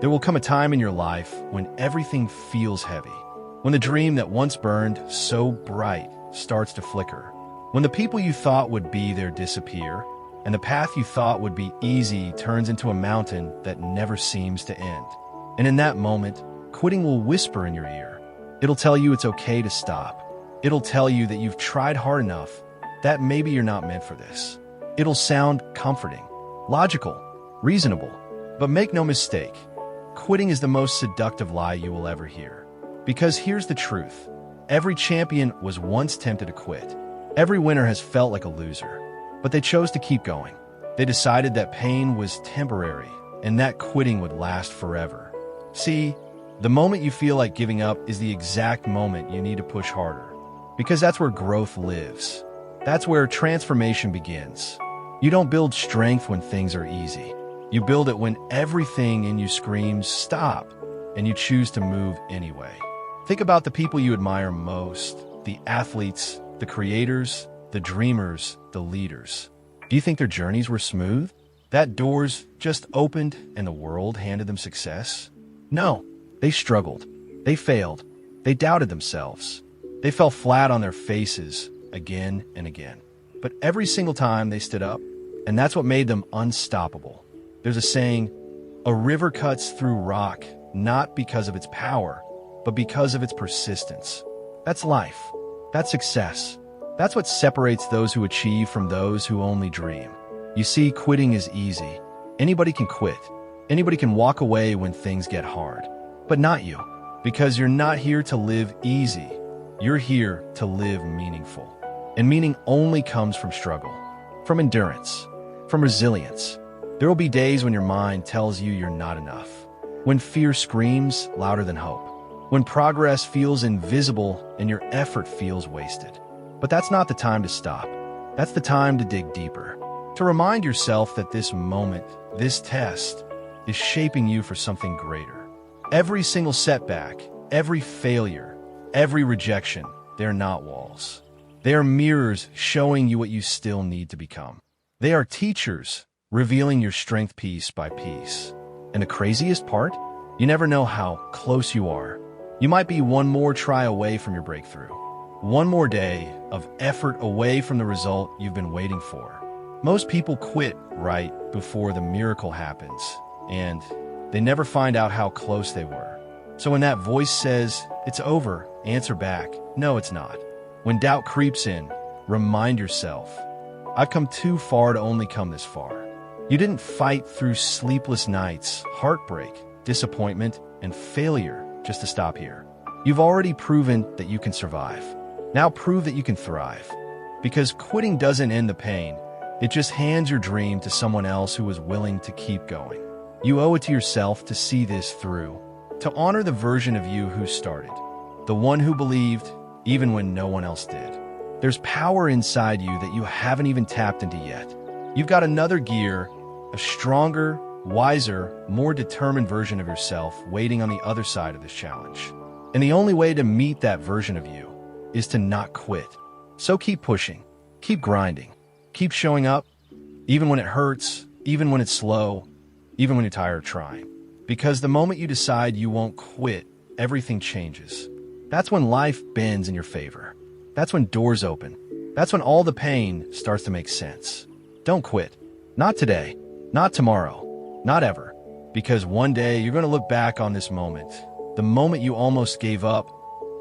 There will come a time in your life when everything feels heavy, when the dream that once burned so bright starts to flicker, when the people you thought would be there disappear, and the path you thought would be easy turns into a mountain that never seems to end. And in that moment, quitting will whisper in your ear. It'll tell you it's okay to stop. It'll tell you that you've tried hard enough, that maybe you're not meant for this. It'll sound comforting, logical, reasonable. But make no mistake, quitting is the most seductive lie you will ever hear. Because here's the truth. Every champion was once tempted to quit. Every winner has felt like a loser. But they chose to keep going. They decided that pain was temporary and that quitting would last forever. See, the moment you feel like giving up is the exact moment you need to push harder. Because that's where growth lives. That's where transformation begins. You don't build strength when things are easy. You build it when everything in you screams, stop, and you choose to move anyway. Think about the people you admire most, the athletes, the creators, the dreamers, the leaders. Do you think their journeys were smooth? That doors just opened and the world handed them success? No, they struggled. They failed. They doubted themselves. They fell flat on their faces again and again. But every single time they stood up, and that's what made them unstoppable. There's a saying, a river cuts through rock, not because of its power, but because of its persistence. That's life. That's success. That's what separates those who achieve from those who only dream. You see, quitting is easy. Anybody can quit. Anybody can walk away when things get hard. But not you, because you're not here to live easy. You're here to live meaningful. And meaning only comes from struggle, from endurance, from resilience. There will be days when your mind tells you you're not enough, when fear screams louder than hope, when progress feels invisible and your effort feels wasted. But that's not the time to stop. That's the time to dig deeper, to remind yourself that this moment, this test, is shaping you for something greater. Every single setback, every failure, every rejection, they're not walls. They are mirrors showing you what you still need to become. They are teachers, revealing your strength piece by piece. And the craziest part? You never know how close you are. You might be one more try away from your breakthrough. One more day of effort away from the result you've been waiting for. Most people quit right before the miracle happens, and they never find out how close they were. So when that voice says, it's over, answer back, no, it's not. When doubt creeps in, remind yourself, I've come too far to only come this far. You didn't fight through sleepless nights, heartbreak, disappointment, and failure just to stop here. You've already proven that you can survive. Now prove that you can thrive. Because quitting doesn't end the pain. It just hands your dream to someone else who is willing to keep going. You owe it to yourself to see this through, to honor the version of you who started, the one who believed even when no one else did. There's power inside you that you haven't even tapped into yet. You've got another gear, a stronger, wiser, more determined version of yourself waiting on the other side of this challenge. And the only way to meet that version of you is to not quit. So keep pushing, keep grinding, keep showing up, even when it hurts, even when it's slow, even when you're tired of trying. Because the moment you decide you won't quit, everything changes. That's when life bends in your favor. That's when doors open. That's when all the pain starts to make sense. Don't quit. Not today. Not tomorrow. Not ever. Because one day you're going to look back on this moment, the moment you almost gave up,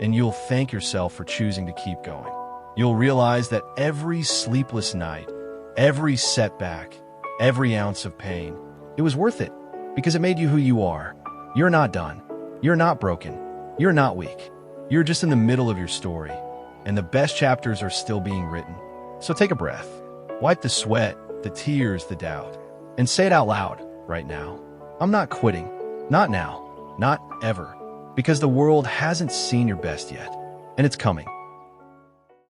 and you'll thank yourself for choosing to keep going. You'll realize that every sleepless night, every setback, every ounce of pain, it was worth it because it made you who you are. You're not done. You're not broken. You're not weak. You're just in the middle of your story, and the best chapters are still being written. So take a breath. Wipe the sweat, the tears, the doubt, and say it out loud right now. I'm not quitting. Not now. Not ever. Because the world hasn't seen your best yet, and it's coming.